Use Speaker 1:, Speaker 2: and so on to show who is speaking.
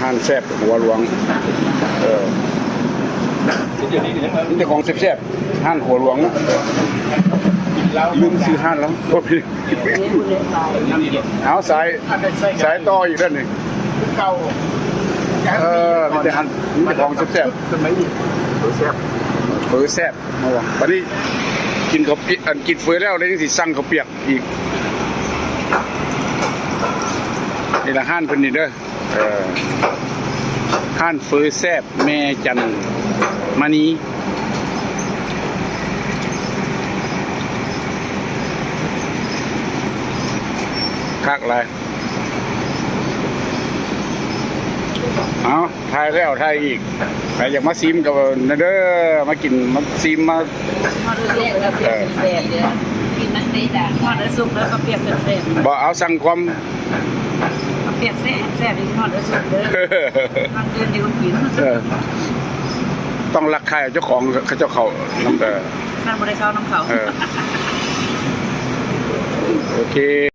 Speaker 1: ห่านแซ่บหัวหลวงนี่เจ้าของแซ่บๆห่านหัวหลวงนะลืมซื้อห่านแล้วโทษพี่เอาสายต่ออยู่ด้านนี้มีแต่ห่านนี่เจ้าของแซ่บเฟอแซ่บมาว่ะวันนี้กินข้าวเปียกกินเฟอแล้วเลยยังสิสั่งข้าวเปียกอีกนี่ละห่านเพิ่นนี่เด้อห่านเฟอแซ่บแม่จันมานีคักอะไรเอาทายแล้วทายอีกใครอยากมาซิมกับนะเด้อมากินมาซิมมา
Speaker 2: เปียกแซ่บเด้อกินมันได้ด่างทอดแล้วสุกแล้วก็เปียกแซ่บ
Speaker 1: บ่เอาสั่งความ
Speaker 2: เปียกแซ่บอีกทอดแล้วสุกเด้อมันเดือนเดียวกิน
Speaker 1: ต้องรักใครเจ้าของเจ้าเขาน้ำ
Speaker 2: นั่นบ่ได้เข้าน้ำเขา
Speaker 1: โอเค